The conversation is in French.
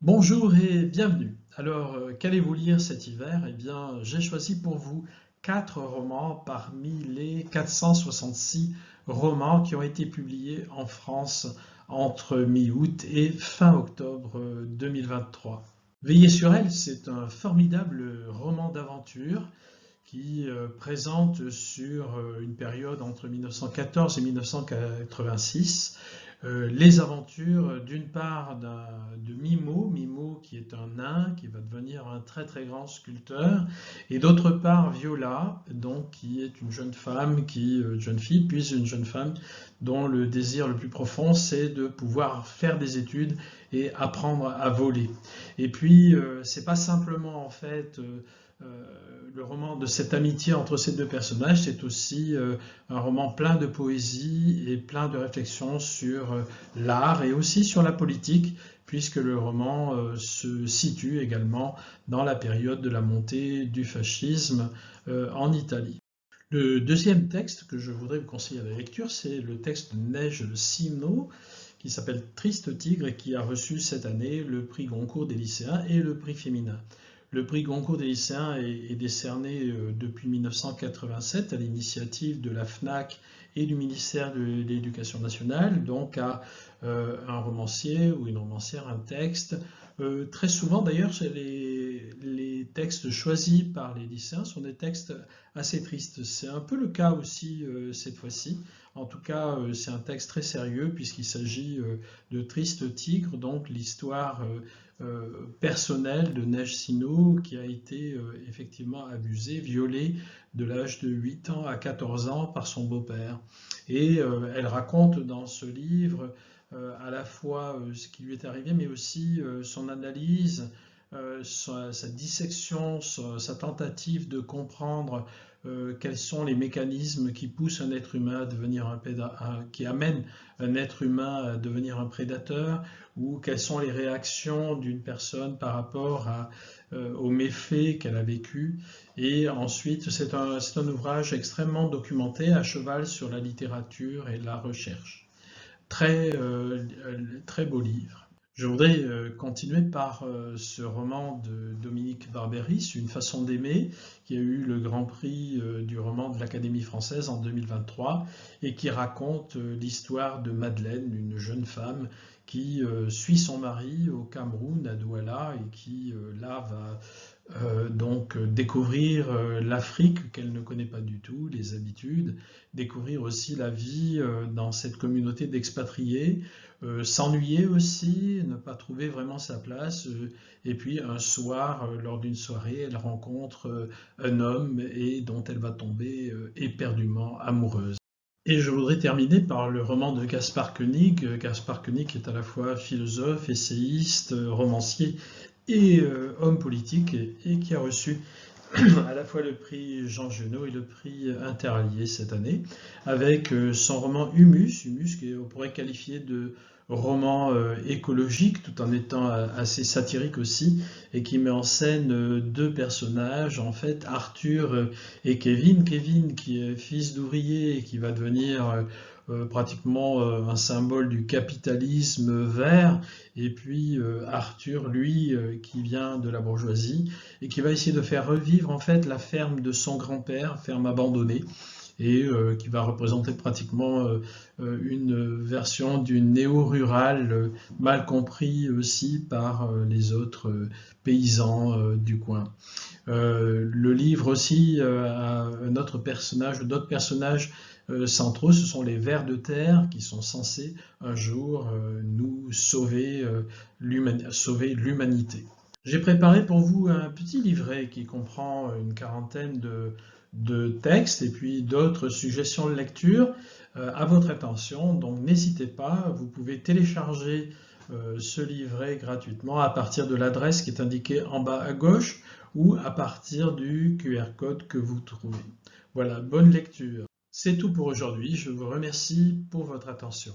Bonjour et bienvenue. Alors, qu'allez-vous lire cet hiver? Eh bien, j'ai choisi pour vous 4 romans parmi les 466 romans qui ont été publiés en France entre mi-août et fin octobre 2023. Veillez sur elle, c'est un formidable roman d'aventure qui présente sur une période entre 1914 et 1986 les aventures d'une part de Mimo qui est un nain qui va devenir un très très grand sculpteur, et d'autre part Viola, donc qui est une jeune fille, puis une jeune femme dont le désir le plus profond c'est de pouvoir faire des études et apprendre à voler. Et puis c'est pas simplement en fait le roman de cette amitié entre ces deux personnages, c'est aussi un roman plein de poésie et plein de réflexions sur l'art et aussi sur la politique, puisque le roman se situe également dans la période de la montée du fascisme en Italie. Le deuxième texte que je voudrais vous conseiller à la lecture, c'est le texte de Neige Sino, qui s'appelle Triste Tigre et qui a reçu cette année le prix Goncourt des lycéens et le prix féminin. Le prix Goncourt des lycéens est décerné depuis 1987 à l'initiative de la FNAC et du ministère de l'Éducation nationale, donc à un romancier ou une romancière, un texte. Très souvent d'ailleurs, les textes choisis par les lycéens sont des textes assez tristes. C'est un peu le cas aussi cette fois-ci. En tout cas, c'est un texte très sérieux puisqu'il s'agit de Triste Tigre, donc l'histoire personnelle de Neige Sino qui a été effectivement abusée, violée de l'âge de 8 ans à 14 ans par son beau-père. Et elle raconte dans ce livre à la fois ce qui lui est arrivé, mais aussi son analyse, sa dissection, sa tentative de comprendre quels sont les mécanismes qui poussent un être humain à devenir qui amènent un être humain à devenir un prédateur, ou quelles sont les réactions d'une personne par rapport aux méfaits qu'elle a vécu. Et ensuite, c'est un ouvrage extrêmement documenté, à cheval sur la littérature et la recherche. Très beau livre. Je voudrais continuer par ce roman de Dominique Barberis, Une façon d'aimer, qui a eu le Grand Prix du roman de l'Académie française en 2023 et qui raconte l'histoire de Madeleine, une jeune femme qui suit son mari au Cameroun, à Douala, et qui là va donc découvrir l'Afrique qu'elle ne connaît pas du tout, les habitudes, découvrir aussi la vie dans cette communauté d'expatriés, s'ennuyer aussi, ne pas trouver vraiment sa place, et puis un soir, lors d'une soirée, elle rencontre un homme et dont elle va tomber éperdument amoureuse. Et je voudrais terminer par le roman de Gaspard Koenig. Gaspard Koenig est à la fois philosophe, essayiste, romancier et homme politique, et qui a reçu à la fois le prix Jean Genot et le prix Interallié cette année, avec son roman Humus, qu'on pourrait qualifier de roman écologique tout en étant assez satirique aussi, et qui met en scène deux personnages, en fait Arthur et Kevin. Kevin qui est fils d'ouvrier et qui va devenir pratiquement un symbole du capitalisme vert, et puis Arthur, lui, qui vient de la bourgeoisie et qui va essayer de faire revivre en fait la ferme de son grand-père, ferme abandonnée, et qui va représenter pratiquement une version du néo-rural, mal compris aussi par les autres paysans du coin. Le livre aussi a un autre personnage, d'autres personnages centraux, ce sont les vers de terre qui sont censés un jour nous sauver, sauver l'humanité. J'ai préparé pour vous un petit livret qui comprend une quarantaine de textes et puis d'autres suggestions de lecture à votre attention. Donc n'hésitez pas, vous pouvez télécharger ce livret gratuitement à partir de l'adresse qui est indiquée en bas à gauche ou à partir du QR code que vous trouvez. Voilà, bonne lecture. C'est tout pour aujourd'hui. Je vous remercie pour votre attention.